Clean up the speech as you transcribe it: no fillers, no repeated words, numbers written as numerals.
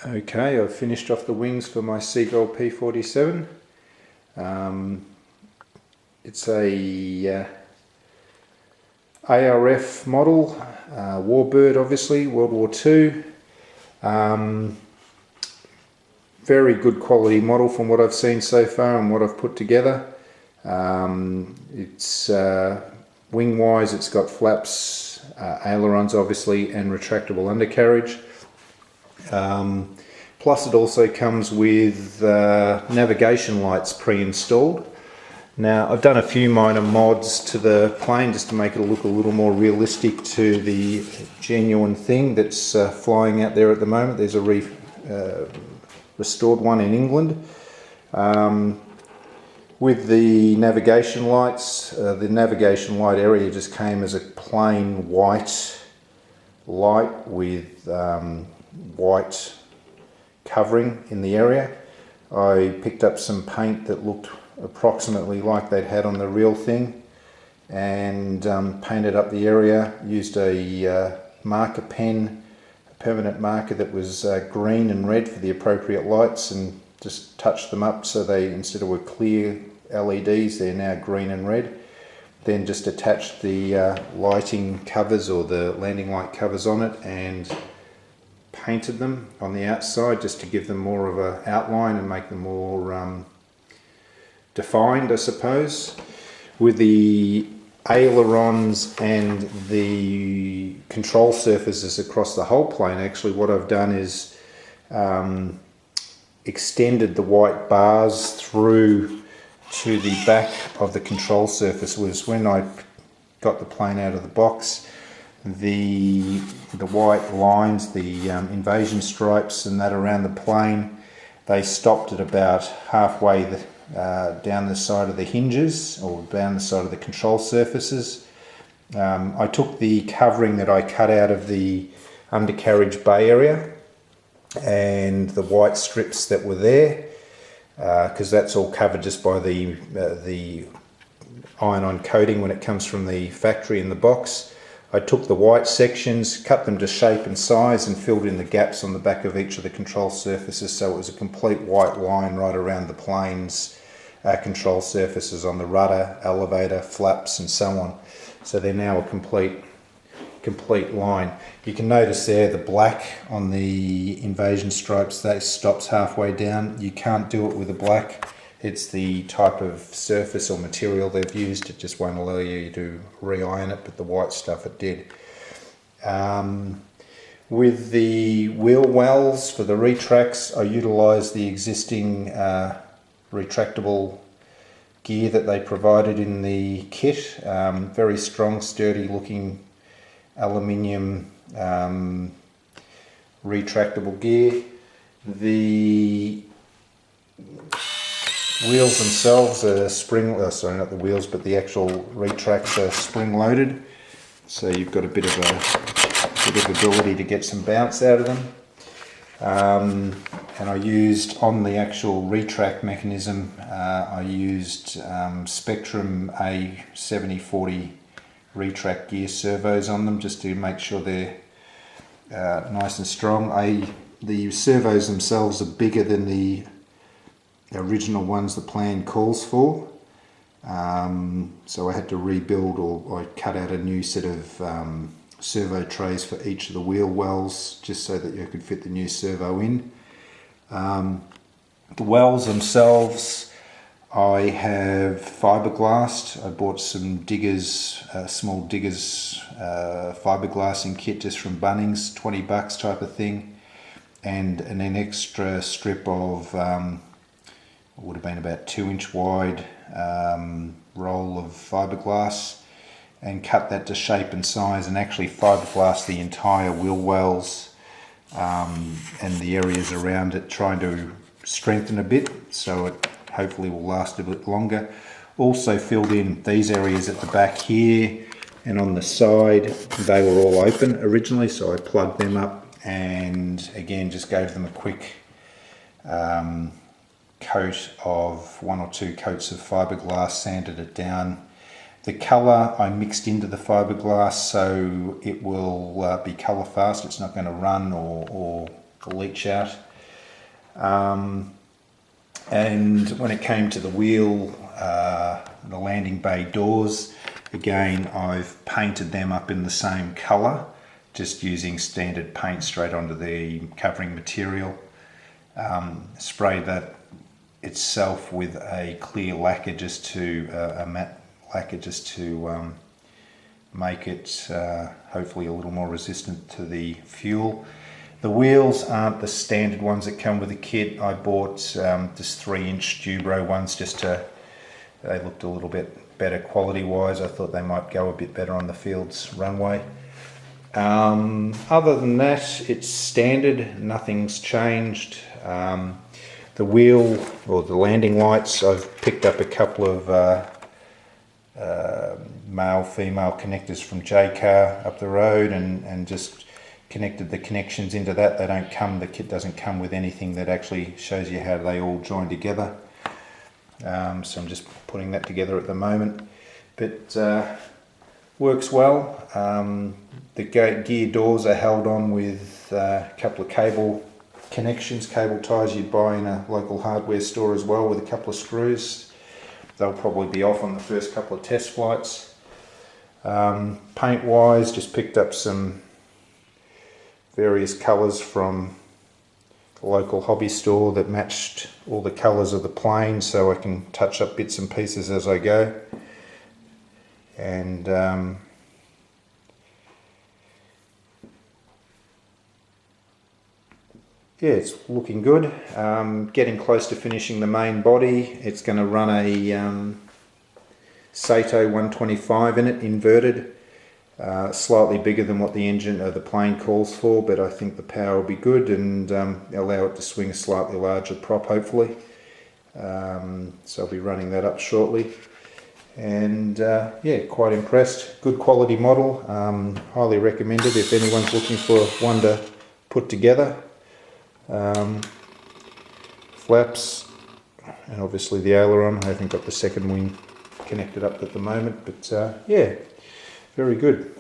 Okay, I've finished off the wings for my Seagull P47. It's a ARF model, warbird obviously, World War II. Very good quality model from what I've seen so far and what I've put together. It's wing wise, it's got flaps, ailerons obviously, and retractable undercarriage. Plus it also comes with navigation lights pre-installed. Now I've done a few minor mods to the plane just to make it look a little more realistic to the genuine thing that's flying out there at the moment. There's a restored one in England. With the navigation lights, the navigation light area just came as a plain white light with white covering in the area. I picked up some paint that looked approximately like they'd had on the real thing and painted up the area. Used a marker pen, a permanent marker that was green and red for the appropriate lights, and just touched them up so they, instead of were clear LEDs, they're now green and red. Then just attached the lighting covers or the landing light covers on it and painted them on the outside just to give them more of an outline and make them more defined, I suppose. With the ailerons and the control surfaces across the whole plane, actually what I've done is extended the white bars through to the back of the control surface. Was when I got the plane out of the box, the white lines, the invasion stripes and that around the plane, they stopped at about halfway down the side of the hinges or down the side of the control surfaces. I took the covering that I cut out of the undercarriage bay area and the white strips that were there, because that's all covered just by the iron-on coating when it comes from the factory in the box. I took the white sections, cut them to shape and size, and filled in the gaps on the back of each of the control surfaces, so it was a complete white line right around the plane's control surfaces on the rudder, elevator, flaps and so on. So they're now a complete line. You can notice there the black on the invasion stripes, that stops halfway down. You can't do it with the black. It's the type of surface or material they've used. It just won't allow you to re-iron it, but the white stuff it did. With the wheel wells for the retracts, I utilised the existing retractable gear that they provided in the kit. Very strong, sturdy looking aluminium retractable gear. The wheels themselves are spring, sorry, not the wheels, but the actual retracts are spring loaded, so you've got a bit of ability to get some bounce out of them. And I used, on the actual retract mechanism, I used Spectrum A7040 retract gear servos on them just to make sure they're nice and strong. The servos themselves are bigger than the original ones the plan calls for, so I had to rebuild, or I cut out a new set of servo trays for each of the wheel wells just so that you could fit the new servo in. The wells themselves, I have fiberglassed. I bought some diggers, small diggers fiberglassing kit just from Bunnings, $20 type of thing, and an extra strip of would have been about 2-inch wide roll of fiberglass, and cut that to shape and size and actually fiberglass the entire wheel wells and the areas around it, trying to strengthen a bit so it hopefully will last a bit longer. Also filled in these areas at the back here and on the side. They were all open originally, so I plugged them up and again just gave them a quick coat of 1 or 2 coats of fiberglass, sanded it down. The colour I mixed into the fiberglass so it will be colour fast. It's not going to run or leach out. And when it came to the wheel, the landing bay doors, again I've painted them up in the same colour, just using standard paint straight onto the covering material. Sprayed that itself with a clear lacquer, just to a matte lacquer, just to make it hopefully a little more resistant to the fuel. The wheels aren't the standard ones that come with the kit. I bought just 3-inch Dubro ones, just to, they looked a little bit better quality wise. I thought they might go a bit better on the field's runway. Other than that, it's standard, nothing's changed. The wheel, or the landing lights, I've picked up a couple of male-female connectors from J-Car up the road, and just connected the connections into that. They don't come, the kit doesn't come with anything that actually shows you how they all join together. So I'm just putting that together at the moment, but works well. The gear doors are held on with a couple of cable connections, cable ties you'd buy in a local hardware store as well, with a couple of screws. They'll probably be off on the first couple of test flights. Paint wise, just picked up some various colours from the local hobby store that matched all the colours of the plane, so I can touch up bits and pieces as I go. And yeah, it's looking good. Getting close to finishing the main body. It's going to run a Sato 125 in it, inverted. Slightly bigger than what the engine or the plane calls for, but I think the power will be good, and allow it to swing a slightly larger prop, hopefully. So I'll be running that up shortly. And yeah, quite impressed. Good quality model. Highly recommended if anyone's looking for one to put together. Flaps, and obviously the aileron. I haven't got the second wing connected up at the moment, but yeah, very good.